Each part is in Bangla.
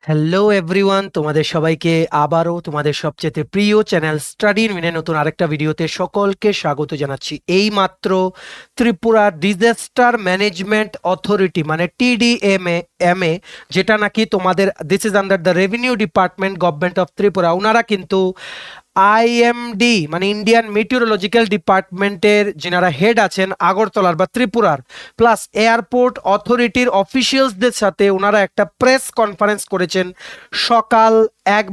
হ্যালো এভরিওয়ান, তোমাদের সবাইকে আবারও তোমাদের সবচেয়ে প্রিয় চ্যানেল স্টাডি ইন মিনে নতুন আরেকটা ভিডিওতে সকলকে স্বাগত জানাচ্ছি। এই মাত্র ত্রিপুরা ডিজাস্টার ম্যানেজমেন্ট অথরিটি মানে টিডিএমএ, যেটা নাকি তোমাদের this is under the revenue department government of Tripura, ওনারা কিন্তু আইএমডি মানে ইন্ডিয়ান মেটিওরোলজিক্যাল ডিপার্টমেন্টের যিনারা হেড আছেন আগরতলার বা ত্রিপুরার, প্লাস এয়ারপোর্ট অথরিটির অফিসিয়ালসদের সাথে ওনারা একটা প্রেস কনফারেন্স করেছেন সকাল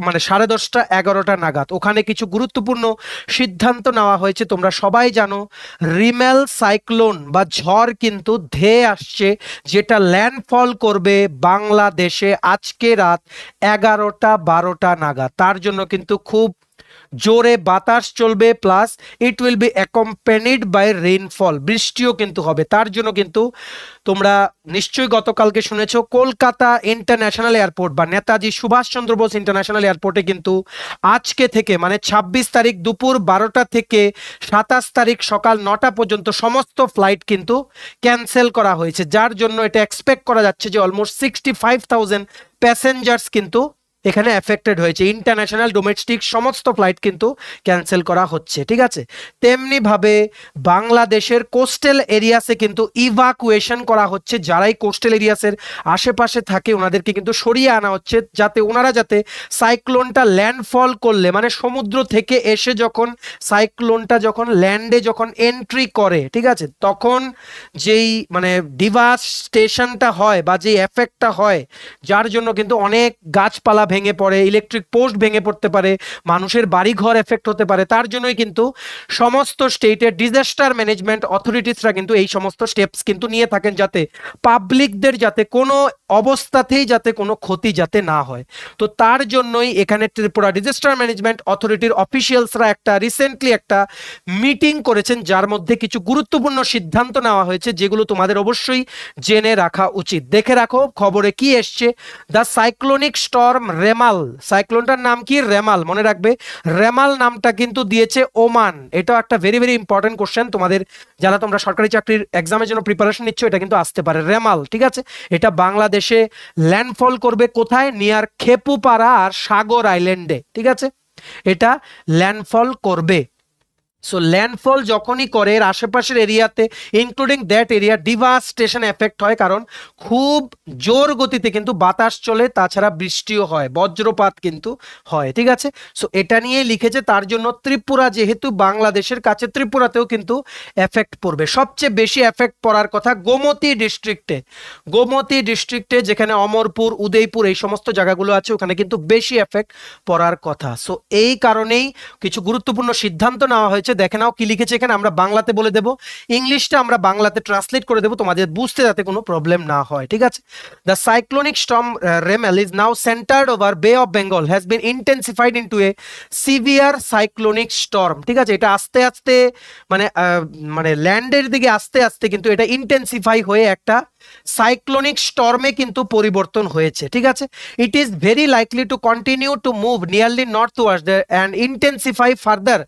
মানে 10:30 11টা নাগাদ। ওখানে কিছু গুরুত্বপূর্ণ সিদ্ধান্ত নেওয়া হয়েছে। তোমরা সবাই জানো রিমেল সাইক্লোন বা ঝড় কিন্তু ধেয়ে আসছে, যেটা ল্যান্ডফল করবে বাংলাদেশে আজকে রাত 11টা 12টা নাগাদ। তার জন্য কিন্তু খুব জোরে বাতাস চলবে, plus it will be accompanied by rainfall, বৃষ্টিও কিন্তু হবে। তার জন্য কিন্তু তোমরা নিশ্চয়ই গতকালকে শুনেছো কলকাতা ইন্টারন্যাশনাল এয়ারপোর্ট বা নেতাজি সুভাষচন্দ্র বোস ইন্টারন্যাশনাল এয়ারপোর্টে কিন্তু আজকে থেকে মানে 26 তারিখ দুপুর 12টা থেকে 27 তারিখ সকাল 9টা পর্যন্ত সমস্ত ফ্লাইট কিন্তু ক্যান্সেল করা হয়েছে, যার জন্য এটা এক্সপেক্ট করা যাচ্ছে যে অলমোস্ট 65,000 প্যাসেঞ্জার্স কিন্তু এখানে এফেক্টেড হয়েছে। ইন্টারন্যাশনাল ডোমেস্টিক সমস্ত ফ্লাইট কিন্তু ক্যান্সেল করা হচ্ছে, ঠিক আছে। তেমনি ভাবে বাংলাদেশের কোস্টাল এরিয়াসে কিন্তু ইভাকুয়েশন করা হচ্ছে, যারাই কোস্টাল এরিয়াসের আশেপাশে থাকে ওনাদেরকে কিন্তু সরিয়ে আনা হচ্ছে, যাতে ওনারা যাতে সাইক্লোনটা ল্যান্ডফল করলে মানে সমুদ্র থেকে এসে যখন সাইক্লোনটা যখন ল্যান্ডে যখন এন্ট্রি করে, ঠিক আছে, তখন যেই মানে ডিভাস্টেশনটা হয় বা যেই এফেক্টটা হয়, যার জন্য কিন্তু অনেক গাছপালা ভেঙে পড়ে, ইলেকট্রিক পোস্ট ভেঙে পড়তে পারে, মানুষের বাড়ি ঘর এফেক্ট হতে পারে। তার জন্যই কিন্তু সমস্ত স্টেটের ডিজাস্টার ম্যানেজমেন্ট অথরিটিসরা কিন্তু এই সমস্ত স্টেপস কিন্তু নিয়ে থাকেন, যাতে পাবলিকদের যাতে কোনো অবস্থাতেই যাতে কোনো ক্ষতি যাতে না হয়। তো তার জন্যই এখানে ত্রিপুরা ডিজাস্টার ম্যানেজমেন্ট অথরিটির অফিসিয়ালসরা একটা রিসেন্টলি একটা মিটিং করেছেন, যার মধ্যে কিছু গুরুত্বপূর্ণ সিদ্ধান্ত নেওয়া হয়েছে, যেগুলো তোমাদের অবশ্যই জেনে রাখা উচিত। দেখে রাখো খবরে কি এসছে। দ্য সাইক্লোনিক স্টর্ম রেমাল, সাইক্লোনটার নাম কি? রেমাল। মনে রাখবে রেমাল নামটা কিন্তু দিয়েছে ওমান। এটা একটা ভেরি ভেরি ইম্পর্টেন্ট কোশ্চেন তোমাদের, যারা তোমরা সরকারি চাকরির এক্সামের জন্য প্রিপারেশন নিচ্ছ, এটা কিন্তু আসতে পারে। রেমাল, ঠিক আছে, এটা বাংলাদেশে ল্যান্ডফল করবে কোথায়? নিয়ার খেপুপাড়া আর সাগর আইল্যান্ডে, ঠিক আছে, এটা ল্যান্ডফল করবে। সো ল্যান্ডফল যখনই করে এর আশেপাশের এরিয়াতে including that area devastation effect হয়, কারণ খুব জোর গতিতে কিন্তু বাতাস চলে, তাছাড়া বৃষ্টিও হয়, বজ্রপাত কিন্তু হয়, ঠিক আছে। সো এটা নিয়ে লিখেছে। তার জন্য ত্রিপুরা যেহেতু বাংলাদেশের কাছে, ত্রিপুরাতেও কিন্তু এফেক্ট পড়বে। সবচেয়ে বেশি এফেক্ট পড়ার কথা গোমতী ডিস্ট্রিক্টে, গোমতী ডিস্ট্রিক্টে যেখানে অমরপুর উদয়পুর এই সমস্ত জায়গাগুলো আছে, ওখানে কিন্তু বেশি এফেক্ট পড়ার কথা। সো এই কারণেই কিছু গুরুত্বপূর্ণ সিদ্ধান্ত নেওয়া হয়েছে। দেখে নাও কি লিখেছে এখানে, আমরা বাংলাতে বলে দেব, ইংলিশটা আমরা বাংলাতে ট্রান্সলেট করে দেব তোমাদের বুঝতে যাতে কোনো প্রবলেম না হয়, ঠিক আছে। The cyclonic storm Remal is now centred over Bay of Bengal has been intensified into a severe cyclonic storm, ঠিক আছে। এটা আস্তে আস্তে মানে মানে ল্যান্ডের দিকে আস্তে আস্তে কিন্তু এটা ইন্টেন্সিফাই হয়ে একটা সাইক্লোনিক স্টর্মে কিন্তু পরিবর্তন হয়েছে, ঠিক আছে। It is very likely to continue to move nearly northwards and intensify further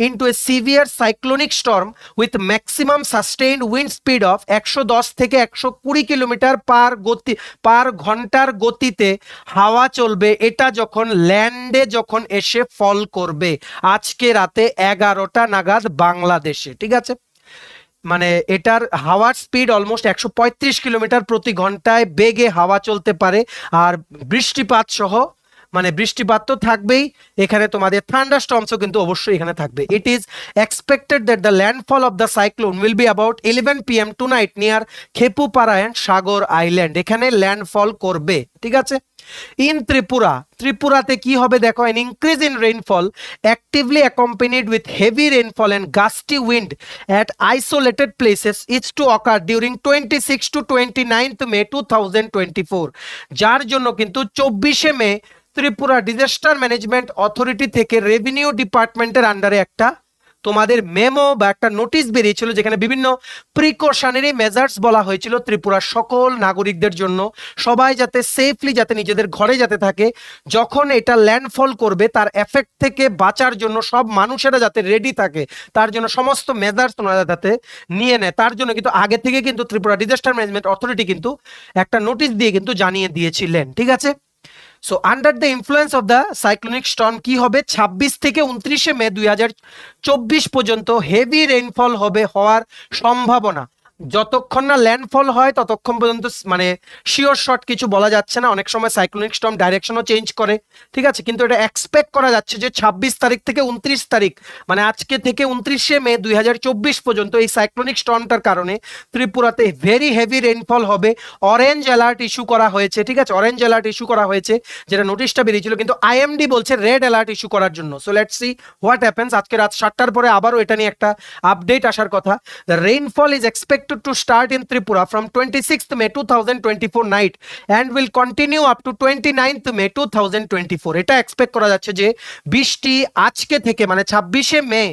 into a severe cyclonic storm with maximum sustained wind speed of 110 থেকে 120 কিলোমিটার পার ঘন্টার গতিতে হাওয়া চলবে। এটা যখন ল্যান্ডে যখন এসে ফল করবে আজকে রাতে 11টা নাগাদ বাংলাদেশে, ঠিক আছে। মানে এটার হাওয়ার স্পিড অলমোস্ট 135 কিলোমিটার প্রতি ঘন্টায় বেগে হাওয়া চলতে পারে, আর বৃষ্টিপাত সহ মানে বৃষ্টিপাত তো থাকবেই, এখানে তোমাদের থান্ডারস্টর্মসও কিন্তু অবশ্যই এখানে থাকবে। It is expected that the landfall of the cyclone will be about 11 PM tonight near Khepupara and Sagar island, এখানে ল্যান্ডফল করবে, ঠিক আছে। ইন ত্রিপুরা, ত্রিপুরাতে কি হবে দেখো, an increase in rainfall actively accompanied with heavy rainfall and gusty wind at isolated places is to occur during 26 to 29th May 2024, যার জন্য কিন্তু 24শে মে ত্রিপুরা ডিজাস্টার ম্যানেজমেন্ট অথরিটি থেকে রেভিনিউ ডিপার্টমেন্টের আন্ডারে একটা তোমাদের মেমো বা একটা নোটিশ বেরিয়েছিল, যেখানে বিভিন্ন প্রিকশনারি মেজার্স বলা হয়েছিল ত্রিপুরার সকল নাগরিকদের জন্য, সবাই যাতে সেফলি যাতে নিজেদের ঘরে যাতে থাকে, যখন এটা ল্যান্ডফল করবে তার এফেক্ট থেকে বাঁচার জন্য সব মানুষেরা যাতে রেডি থাকে, তার জন্য সমস্ত মেজার্স ওনারা যাতে নিয়ে নেয়। তার জন্য কিন্তু আগে থেকে কিন্তু ত্রিপুরা ডিজাস্টার ম্যানেজমেন্ট অথরিটি কিন্তু একটা নোটিশ দিয়ে কিন্তু জানিয়ে দিয়েছিলেন, ঠিক আছে। So under the influence of the cyclonic Sturm কি হবে, 26 থেকে 29শে মে 2024 পর্যন্ত হেভি রেইনফল হওয়ার সম্ভাবনা। যতক্ষণ না ল্যান্ডফল হয় ততক্ষণ পর্যন্ত মানে শিওর শট কিছু বলা যাচ্ছে না। অনেক সময় সাইক্লোনিক স্টর্ম ডাইরেকশনও চেঞ্জ করে, ঠিক আছে, কিন্তু এটা এক্সপেক্ট করা যাচ্ছে যে 26 তারিখ থেকে 29 তারিখ মানে আজকে থেকে 29শে মে 2024 পর্যন্ত এই সাইক্লোনিক স্টর্মটার কারণে ত্রিপুরাতে ভেরি হেভি রেইনফল হবে। অরেঞ্জ অ্যালার্ট ইস্যু করা হয়েছে, ঠিক আছে, অরেঞ্জ অ্যালার্ট ইস্যু করা হয়েছে, যেটা নোটিশটা বেরিয়েছিল, কিন্তু আইএমডি বলছে রেড অ্যালার্ট ইস্যু করার জন্য। So let's see what happens. আজকে রাত 7টার পরে আবারও এটা নিয়ে একটা আপডেট আসার কথা। The rainfall is expected to start in Tripura from 26th May 2024 night and will continue up to 29th May 2024। এটা এক্সপেক্ট করা যাচ্ছে যে বৃষ্টি আজকে থেকে মানে 26শে মে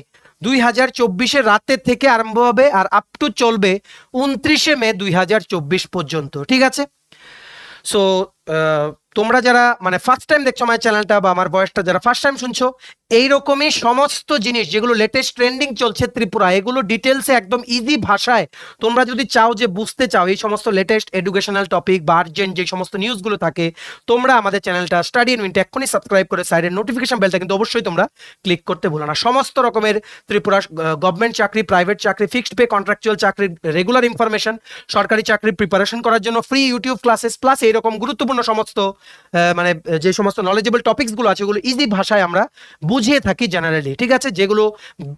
2024 রাতে থেকে আরম্ভ হবে আর আপ টু চলবে 29শে মে 2024 পর্যন্ত, ঠিক আছে। সো তোমরা যারা মানে ফার্স্ট টাইম দেখছো আমার চ্যানেলটা বা আমার ভয়েসটা যারা ফার্স্ট টাইম শুনছো, এইরকমই সমস্ত জিনিস যেগুলো লেটেস্ট ট্রেন্ডিং চলছে ত্রিপুরা, এগুলো ডিটেলসে একদম ইজি ভাষায় তোমরা যদি চাও যে বুঝতে চাও এই সমস্ত লেটেস্ট এডুকেশনাল টপিক বা আর্জেন্ট যে সমস্ত নিউজগুলো থাকে, তোমরা আমাদের চ্যানেলটা স্টাডি ইন মিনিট এক্ষুনি সাবস্ক্রাইব করে সাইডের নোটিফিকেশন বেলটা কিন্তু অবশ্যই তোমরা ক্লিক করতে ভুলো না। সমস্ত রকমের ত্রিপুরা গভর্নমেন্ট চাকরি, প্রাইভেট চাকরি, ফিক্সড পে, কন্ট্রাকচুয়াল চাকরির রেগুলার ইনফরমেশন, সরকারি চাকরির প্রিপারেশন করার জন্য ফ্রি ইউটিউব ক্লাসেস, প্লাস এইরকম গুরুত্বপূর্ণ সমস্ত মানে যে সমস্ত নলেজেবল টপিকসগুলো আছে ওগুলো ইজি ভাষায় আমরা বুঝিয়ে থাকি জেনারেলি, ঠিক আছে, যেগুলো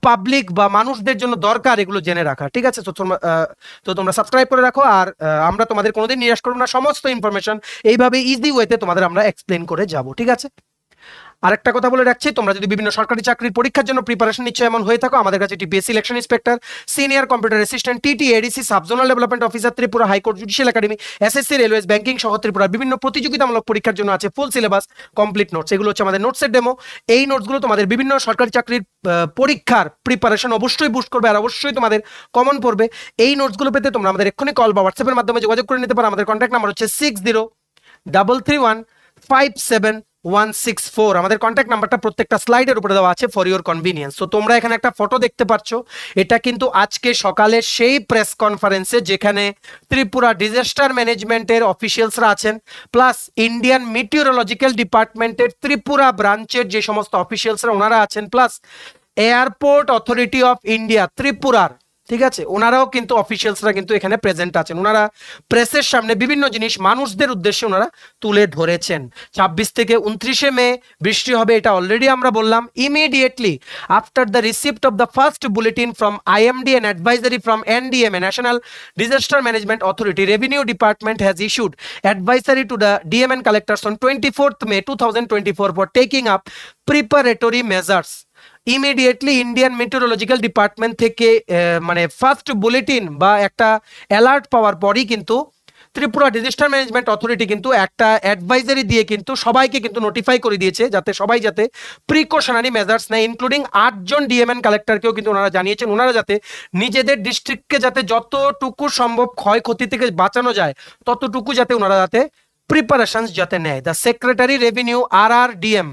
পাবলিক বা মানুষদের জন্য দরকার এগুলো জেনে রাখা, ঠিক আছে। তো তোমরা সাবস্ক্রাইব করে রাখো, আর আমরা তোমাদের কোনোদিন নিরাশ করব না। সমস্ত ইনফরমেশন এইভাবে ইজি ওয়েতে তোমাদের আমরা এক্সপ্লেন করে যাব, ঠিক আছে। আরেকটা কথা বলে রাখছি, তোমরা যদি বিভিন্ন সরকারি চাকরির পরীক্ষার জন্য প্রিপারেশন নিচ্ছ এমন হয়ে থাকো, আমাদের কাছে TPSC election inspector, senior computer assistant, TT ADC, subzonal development officer Tripura, high court, judicial academy, SSC, railways, banking সহ ত্রিপুরার বিভিন্ন প্রতিযোগিতামূলক পরীক্ষার জন্য আছে ফুল সিলেবাস, কমপ্লিট নোটস। এগুলো হচ্ছে আমাদের নোটসের ডেমো। এই নোটসগুলো তোমাদের বিভিন্ন সরকারি চাকরির পরীক্ষার প্রিপারেশন অবশ্যই বুস্ট করবে আর অবশ্যই তোমাদের কমন পড়বে। এই নোটসগুলো পেতে তোমরা আমাদের এক্ষুনি কল বা হোয়াটসঅ্যাপের মাধ্যমে যোগাযোগ করে নিতে পারো। আমাদের কন্ট্যাক্ট নাম্বার হচ্ছে 6033157164। আমাদের কন্ট্যাক্ট নাম্বারটা প্রত্যেকটা স্লাইডের উপরে দেওয়া আছে ফর ইওর কনভিনিয়েন্স। তো তোমরা এখানে একটা ফটো দেখতে পাচ্ছ, এটা কিন্তু আজকে সকালে সেই প্রেস কনফারেন্সে যেখানে ত্রিপুরা ডিজাস্টার ম্যানেজমেন্টের অফিসিয়ালসরা আছেন, প্লাস ইন্ডিয়ান মিটিওরোলজিক্যাল ডিপার্টমেন্টের ত্রিপুরা ব্রাঞ্চের যে সমস্ত অফিসিয়ালসরা ওনারা আছেন, plus airport authority of India ত্রিপুরার, ঠিক আছে, ওনারাও কিন্তু অফিসিয়ালসরা কিন্তু এখানে প্রেজেন্ট আছেন। ওনারা প্রেসের সামনে বিভিন্ন জিনিস মানুষদের উদ্দেশ্যে ওনারা তুলে ধরেছেন। 26 থেকে 29শে মে বৃষ্টি হবে, এটা অলরেডি আমরা বললাম। Immediately after the receipt of the first bulletin from IMD and advisory from NDMA, national disaster management authority, revenue department has issued advisory to the DMN collectors on 24th May 2024 for taking up preparatory measures. Immediately Indian meteorological department থেকে মানে ফার্স্ট বুলেটিন বা একটা অ্যালার্ট পাওয়ার পরই কিন্তু ত্রিপুরা ডিজাস্টার ম্যানেজমেন্ট অথরিটি কিন্তু একটা অ্যাডভাইজারি দিয়ে কিন্তু সবাইকে কিন্তু নোটিফাই করে দিয়েছে যাতে সবাই যাতে প্রিকশনারি মেজার্স নেয়, ইনক্লুডিং 8 জন ডিএমএন কালেক্টরকেও কিন্তু ওনারা জানিয়েছেন ওনারা যাতে নিজেদের ডিস্ট্রিক্টকে যাতে যতটুকু সম্ভব ক্ষয়ক্ষতি থেকে বাঁচানো যায় ততটুকু যাতে ওনারা যাতে প্রিপারেশনস যাতে নেয়। The secretary revenue RRDM,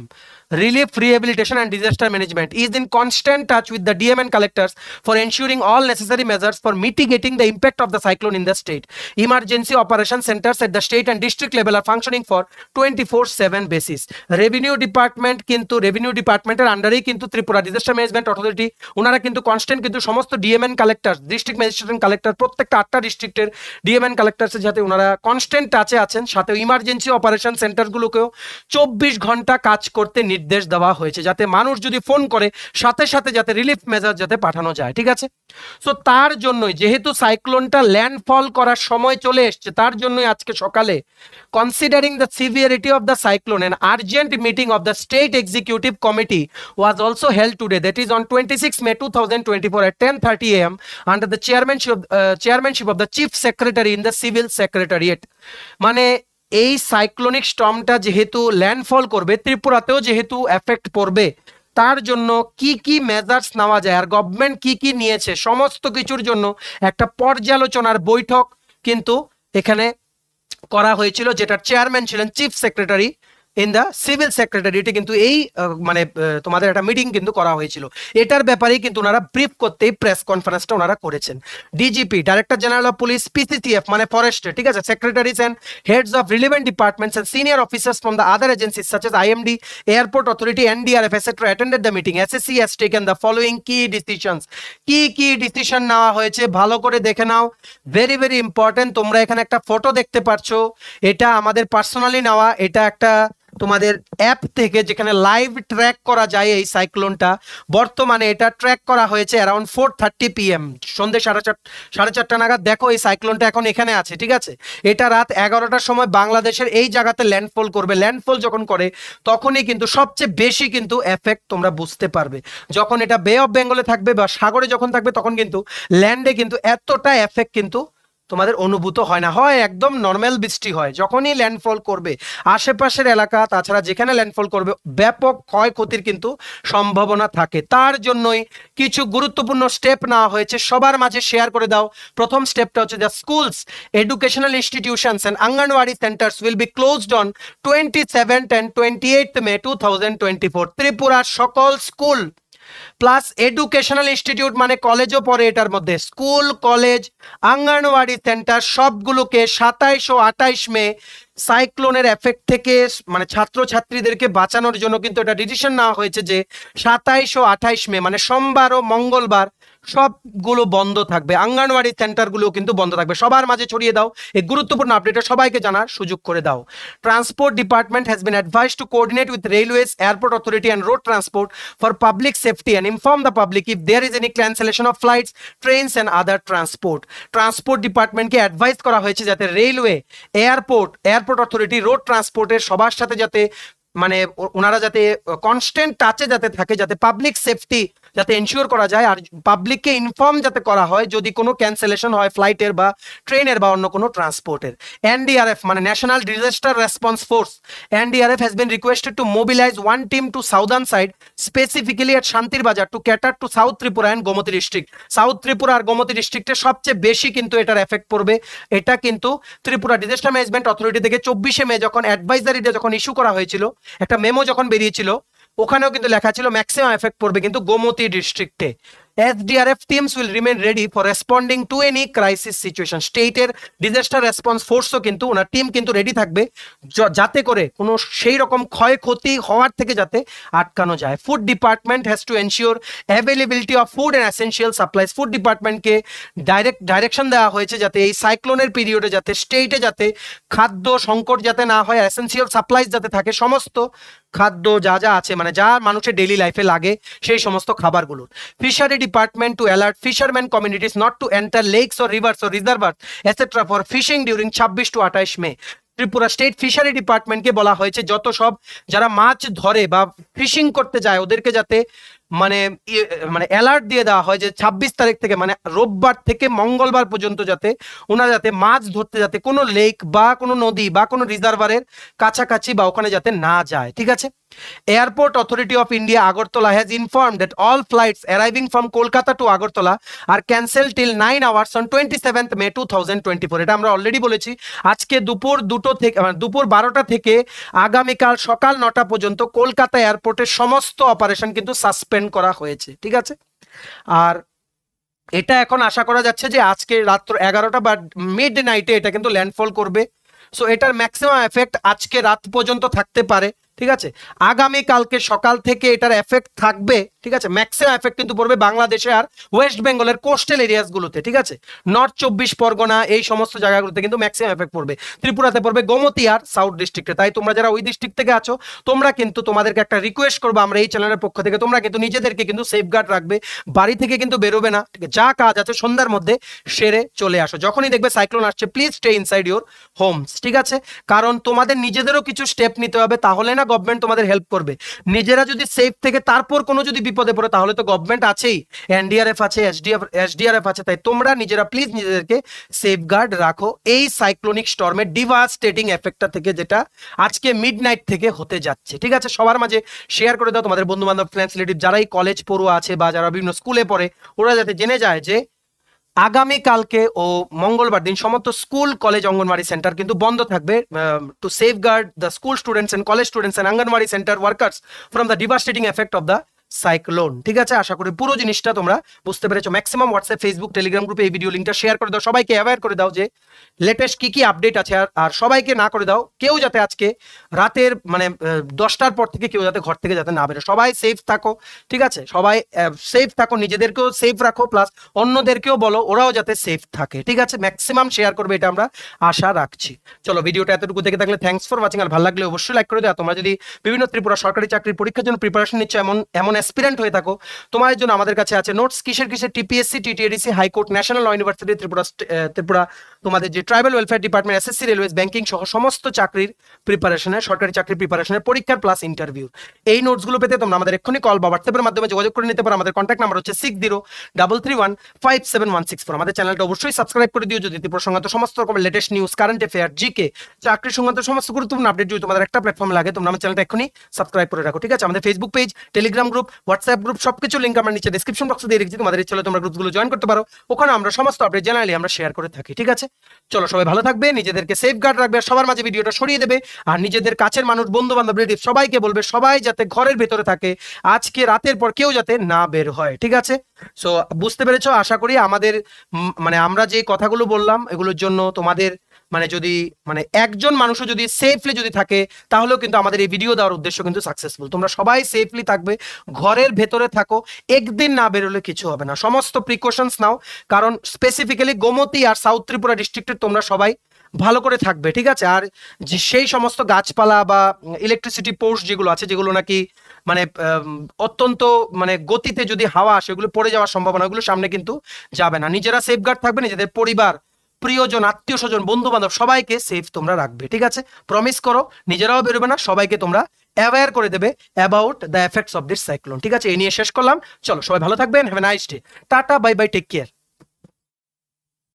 Relief, Rehabilitation and Disaster Management, is in constant touch with the DMN collectors for ensuring all necessary measures for mitigating the impact of the cyclone in the state. Emergency operation centers at the state and district level are functioning for 24/7 basis. Revenue Department কিন্তু Revenue Department এর আন্ডারেই কিন্তু ত্রিপুরা ডিজাস্টার ম্যানেজমেন্ট অথরিটি, ওনারা কিন্তু কনস্ট্যান্ট কিন্তু সমস্ত DMN collector, district magistrate collector, প্রত্যেকটা 8টা ডিস্ট্রিক্টের ডিএমএন কালেক্টরসের সাথে ওনারা কনস্ট্যান্ট টাচে আছেন। সাথে ইমার্জেন্সি অপারেশন সেন্টারগুলোকেও 24 ঘন্টা কাজ করতে নির্দেশ দেওয়া হয়েছে যাতে মানুষ যদি ফোন করে সাথে সাথে যাতে রিলিফ মেজার যাতে পাঠানো যায়, ঠিক আছে। সো তার জন্যই যেহেতু সাইক্লোনটা ল্যান্ডফল করার সময় চলে এসছে, তার জন্যই আজকে সকালে considering the severity of the cyclone an urgent meeting of the state executive committee was also held today, that is on 26 May 2024 at 10:30 AM under the chairmanship of the chief secretary in the civil secretariat। মানে এই সাইক্লোনিক স্টর্মটা যেহেতু ল্যান্ডফল করবে, ত্রিপুরাতেও যেহেতু এফেক্ট পড়বে, তার জন্য কি কি মেজার্স নেওয়া যায় আর গভর্নমেন্ট কি কি নিয়েছে সমস্ত কিছুর জন্য একটা পর্যালোচনার বৈঠক কিন্তু এখানে করা হয়েছিল, যেটার চেয়ারম্যান ছিলেন chief secretary in the civil সেক্রেটারিয়েটে কিন্তু এই মানে তোমাদের একটা মিটিং কিন্তু করা হয়েছিল। এটার ব্যাপারেই কিন্তু ওনারা ব্রিফ করতেই প্রেস কনফারেন্সটা ওনারা করেছেন। DGP, director general of police, PCCF মানে ফরেস্টে, ঠিক আছে, secretaries and heads of relevant departments and senior officers from the other agencies such as IMD, airport authority, NDRF etcetera attended the meeting. SSC has taken the following key decisions. Key key decision নেওয়া হয়েছে ভালো করে দেখে নাও, ভেরি ভেরি ইম্পর্টেন্ট। তোমরা এখানে একটা ফটো দেখতে পাচ্ছ, এটা আমাদের পার্সোনালি নেওয়া, এটা একটা তোমাদের অ্যাপ থেকে যেখানে লাইভ ট্র্যাক করা যায় এই সাইক্লোনটা। বর্তমানে এটা ট্র্যাক করা হয়েছে অ্যারাউন্ড 4:30 PM, সন্ধ্যে 4:30 নাগাদ। দেখো এই সাইক্লোনটা এখন এখানে আছে, ঠিক আছে। এটা রাত 11টার সময় বাংলাদেশের এই জায়গাতে ল্যান্ডফল করবে। ল্যান্ডফল যখন করে তখনই কিন্তু সবচেয়ে বেশি কিন্তু এফেক্ট তোমরা বুঝতে পারবে। যখন এটা বে অফ বেঙ্গলে থাকবে বা সাগরে যখন থাকবে তখন কিন্তু ল্যান্ডে কিন্তু এতটা এফেক্ট কিন্তু তোমাদের অনুভূত হয় না, হয় একদম নর্মাল বৃষ্টি হয়। যখনই ল্যান্ডফল করবে আশেপাশের এলাকা, তাছাড়া যেখানে ল্যান্ডফল করবে ব্যাপক ক্ষয়ক্ষতির কিন্তু সম্ভাবনা থাকে। তার জন্যই কিছু গুরুত্বপূর্ণ স্টেপ নেওয়া হয়েছে, সবার মাঝে শেয়ার করে দাও। প্রথম স্টেপটা হচ্ছে the schools, educational institutions and anganwadi centres will be closed on 27th and 28th May 2024। ত্রিপুরার সকল স্কুল প্লাস এডুকেশনাল ইনস্টিটিউট মানে কলেজও পড়ে এটার মধ্যে, স্কুল, কলেজ, আঙ্গনওয়াড়ি সেন্টার সবগুলোকে 27 ও 28 মে সাইক্লোনের এফেক্ট থেকে মানে ছাত্রছাত্রীদেরকে বাঁচানোর জন্য কিন্তু এটা ডিসিশন নেওয়া হয়েছে যে 27 ও 28 মে মানে সোমবার ও মঙ্গলবার সবগুলো বন্ধ থাকবে। আঙ্গনওয়াড়ি সেন্টারগুলো কিন্তু বন্ধ থাকবে। সবার মাঝে ছড়িয়ে দাও এই গুরুত্বপূর্ণ আপডেটটা, সবাইকে জানার সুযোগ করে দাও। Transport department has been advised to coordinate with railways, airport authority and road transport for public safety and inform the public if there is any cancellation of flights, trains and other transport. Transport ডিপার্টমেন্টকে অ্যাডভাইস করা হয়েছে যাতে রেলওয়ে, এয়ারপোর্ট অথরিটি, রোড ট্রান্সপোর্টের সবার সাথে যাতে মানে ওনারা যাতে কনস্ট্যান্ট টাচে যাতে থাকে, যাতে পাবলিক সেফটি যাতে এনশিওর করা যায়, আর পাবলিককে ইনফর্ম যাতে করা হয় যদি কোনো ক্যান্সেলেশন হয় ফ্লাইটের বা ট্রেনের বা অন্য কোনো ট্রান্সপোর্টের। এনডিআরএফ মানে national disaster response force, NDRF has been requested to mobilise one team to southern side specifically at Shantir Bazar to cater to South Tripura and Gomati district. South Tripura আর গোমতী ডিস্ট্রিক্টে সবচেয়ে বেশি কিন্তু এটার এফেক্ট পড়বে। এটা কিন্তু ত্রিপুরা ডিজাস্টার ম্যানেজমেন্ট অথরিটি থেকে 24শে মে যখন অ্যাডভাইজারিটা যখন ইস্যু করা হয়েছিল, একটা মেমো যখন বেরিয়েছিল, ওখানেও কিন্তু লেখা ছিল ম্যাক্সিমাম এফেক্ট পড়বে কিন্তু গোমতী ডিস্ট্রিক্টে। SDRF teams will remain ready for responding to any crisis situation. স্টেটের ডিজাস্টার রেসপন্স ফোর্সও কিন্তু ওনার টিম কিন্তু রেডি থাকবে যাতে করে কোনো সেই রকম ক্ষয়ক্ষতি হওয়ার থেকে যাতে আটকানো যায়। Food department has to ensure availability of food and essential supplies. Food ডিপার্টমেন্টকে ডাইরেকশন দেওয়া হয়েছে যাতে এই সাইক্লোনের পিরিয়ডে যাতে স্টেটে যাতে খাদ্য সংকট যাতে না হয়, এসেনশিয়াল সাপ্লাইজ যাতে থাকে, সমস্ত খাদ্য যা যা আছে মানে যা মানুষের ডেইলি লাইফে লাগে সেই সমস্ত খাবারগুলো। Fishery department to alert fisherman communities not to enter lakes or rivers or reservoir etcetera for fishing during 26 to 28 May. Tripura state fishery ডিপার্টমেন্টকে বলা হয়েছে যত সব যারা মাছ ধরে বা ফিশিং করতে যায় ওদেরকে যাতে মানে মানে অ্যালার্ট দিয়ে দেওয়া হয় যে 26 তারিখ থেকে মানে রোববার থেকে মঙ্গলবার পর্যন্ত যাতে ওনারা যাতে মাছ ধরতে যাতে কোনো লেক বা কোনো নদী বা কোনো রিজার্ভারের কাছাকাছি বা ওখানে যাতে না যায়, ঠিক আছে। Airport Authority of India Agartala has informed that all flights arriving from Kolkata to Agartala are cancelled till 9 hours on 27th May 2024। এটা আমরা অলরেডি বলেছি। আজকে দুপুর 2টো থেকে দুপুর 12টা থেকে আগামীকাল সকাল 9টা পর্যন্ত কলকাতা এয়ারপোর্টের সমস্ত অপারেশন কিন্তু সাসপেন্ড করা হয়েছে, ঠিক আছে। আর এটা এখন আশা করা যাচ্ছে যে আজকে রাত্র 11টা বা মিড নাইটে এটা কিন্তু ল্যান্ডফল করবে। সো এটার ম্যাক্সিমাম এফেক্ট আজকে রাত পর্যন্ত থাকতে পারে, ঠিক আছে। আগামী কালকে সকাল থেকে এটার এফেক্ট থাকবে, ঠিক আছে। ম্যাক্সিমাম এফেক্ট কিন্তু পড়বে বাংলাদেশে আর ওয়েস্ট বেঙ্গলের কোস্টাল এরিয়াসগুলোতে, ঠিক আছে। নর্থ 24 পরগনা এই সমস্ত জায়গাগুলোতে কিন্তু ম্যাক্সিমাম এফেক্ট পড়বে। ত্রিপুরাতে পড়বে গোমতী আর সাউথ ডিস্ট্রিক্টে। তাই তোমরা যারা ওই ডিস্ট্রিক্ট থেকে আছো তোমরা কিন্তু তোমাদেরকে একটা রিকোয়েস্ট করবো আমরা এই চ্যানেলের পক্ষ থেকে, তোমরা কিন্তু নিজেদেরকে কিন্তু সেফগার্ড রাখবে, বাড়ি থেকে কিন্তু বেরোবে না, ঠিক আছে। যা কাজ আছে সন্ধ্যার মধ্যে সেরে চলে আসো। যখনই দেখবে সাইক্লোন আসছে please stay inside your homes, ঠিক আছে। কারণ তোমাদের নিজেদেরও কিছু স্টেপ নিতে হবে, তাহলে না গভর্নমেন্ট তোমাদের হেল্প করবে। নিজেরা যদি সেফ থেকে তারপর কোনো যদি বিপদে পড়ে তাহলে তো গভর্নমেন্ট আছেই, এনডিআরএফ আছে, এসডিআরএফ আছে। তাই তোমরা নিজেরা প্লিজ নিজেদেরকে সেফগার্ড রাখো এই সাইক্লোনিক স্টর্মের ডিভাস্টেটিং এফেক্টটা থেকে যেটা আজকে মিডনাইট থেকে হতে যাচ্ছে, ঠিক আছে। সবার মাঝে শেয়ার করে দাও, তোমাদের বন্ধু বান্ধব ফ্রেন্ডস রিলেটিভ যারাই কলেজ পড়ুয়া আছে বা যারা বিভিন্ন স্কুলে পড়ে ওরা যাতে জেনে যায় যে আগামীকালকে ও মঙ্গলবার দিন সমস্ত স্কুল কলেজ অঙ্গনওয়াড়ি সেন্টার কিন্তু বন্ধ থাকবে to safeguard the school students and college students and anganwadi centre workers from the devastating effect of the cyclone. ঠিক আছে, আশা করি পুরো জিনিসটা তোমরা বুঝতে পেরেছো। ম্যাক্সিমাম হোয়াটসঅ্যাপ, ফেসবুক, টেলিগ্রাম গ্রুপে এই ভিডিও লিঙ্কটা শেয়ার করে দাও, সবাইকে অ্যাওয়্যার করে দাও যে লেটেস্ট কি কি আপডেট আছে। আর সবাইকে না করে দাও কেউ যাতে আজকে রাতের মানে 10টার পর থেকে কেউ যাতে ঘর থেকে যাতে না বেরো। সবাই সেফ থাকো, ঠিক আছে, সবাই সেফ থাকো, নিজেদেরকেও সেফ রাখো, প্লাস অন্যদেরকেও বলো ওরাও যাতে সেফ থাকে। ঠিক আছে, ম্যাক্সিমাম শেয়ার করবে এটা আমরা আশা রাখছি। চলো, ভিডিওটা এতটুকু দেখে থাকলে থ্যাঙ্কস ফর ওয়াচিং। আর ভালো লাগলে অবশ্যই লাইক করে দাও। তোমরা যদি বিভিন্ন ত্রিপুরা সরকারি চাকরির পরীক্ষার জন্য প্রিপারেশন নিচ্ছ, এমন অ্যাসপিরেন্ট হয়ে থাকো, তোমাদের জন্য আমাদের কাছে আছে নোটস কিসের TPSC, TTADC, high court, national law university Tripura, তোমাদের যে tribal welfare department, SSC, railways, banking সহ সমস্ত চাকরির প্রিপারেশনের, সরকারি চাকরির প্রিপারেশনের পরীক্ষার প্লাস ইন্টারভিউ। এই নোটসগুলো পেতে তোমরা আমাদের এক্ষুনি কল বা হোয়াটসঅ্যাপের মাধ্যমে যোগাযোগ করে নিতে পারো। আমাদের কন্ট্যাক্ট নাম্বার হচ্ছে 6033157164। আমাদের চ্যানেলটা অবশ্যই সাবস্ক্রাইব করে দিও যদি ত্রিপুরা সংক্রান্ত সমস্ত রকমের latest news, current affair, GK, চাকরি সংক্রান্ত সমস্ত গুরুত্বপূর্ণ আপডেট যদি তোমাদের একটা প্ল্যাটফর্ম লাগে, তোমরা আমার চ্যানেলটা এক্ষুনি সাবস্ক্রাইব করে রাখো। ঠিক আছে, আমাদের Facebook page, Telegram group, WhatsApp group সবকিছু লিঙ্ক আমরা নিচে ডেসক্রিপশন বক্সে দিয়ে রেখেছি। তোমাদের ইচ্ছে হলে তোমরা গ্রুপগুলো জয়েন করতে পারো, ওখানে আমরা সমস্ত আপডেট জেনারেলি আমরা শেয়ার করে থাকি। ঠিক আছে, চলো সবাই ভালো থাকবে, নিজেদেরকে সেফ গার্ড রাখবে, আর সবার মাঝে ভিডিওটা ছড়িয়ে দেবে। আর নিজেদের কাছের মানুষ, বন্ধু বান্ধব, রিলেটিভ সবাইকে বলবে সবাই যাতে ঘরের ভেতরে থাকে, আজকে রাতের পর কেউ যাতে না বের হয়। ঠিক আছে, সো বুঝতে পেরেছো আশা করি। আমাদের মানে আমরা যে কথাগুলো বললাম এগুলোর জন্য তোমাদের মানে যদি মানে একজন মানুষও যদি সেফলি যদি থাকে, তাহলেও কিন্তু আমাদের এই ভিডিও দেওয়ার উদ্দেশ্য কিন্তু সাকসেসফুল। তোমরা সবাই সেফলি থাকবে, ঘরের ভেতরে থাকো, একদিন না বেরোলে কিছু হবে না, সমস্ত প্রিকশনস নাও। কারণ স্পেসিফিক্যালি গোমতী আর সাউথ ত্রিপুরা ডিস্ট্রিক্টের তোমরা সবাই ভালো করে থাকবে। ঠিক আছে, আর যে সেই সমস্ত গাছপালা বা ইলেকট্রিসিটি পোস্ট যেগুলো আছে, যেগুলো নাকি মানে অত্যন্ত মানে গতিতে যদি হাওয়া আসে ওগুলো পড়ে যাওয়ার সম্ভাবনা, ওগুলো সামনে কিন্তু যাবে না। নিজেরা সেফগার্ড থাকবে, নিজেদের পরিবার, প্রিয়জন, আত্মীয় স্বজন, বন্ধু বান্ধব সবাইকে সেফ তোমরা রাখবে। ঠিক আছে, প্রমিস করো নিজেরাও বেরোবে না, সবাইকে তোমরা অ্যাওয়্যার করে দেবে about the effects of this cyclone. ঠিক আছে, এই নিয়ে শেষ করলাম। চলো সবাই ভালো থাকবেন, have a nice day, tata, bye bye, take care.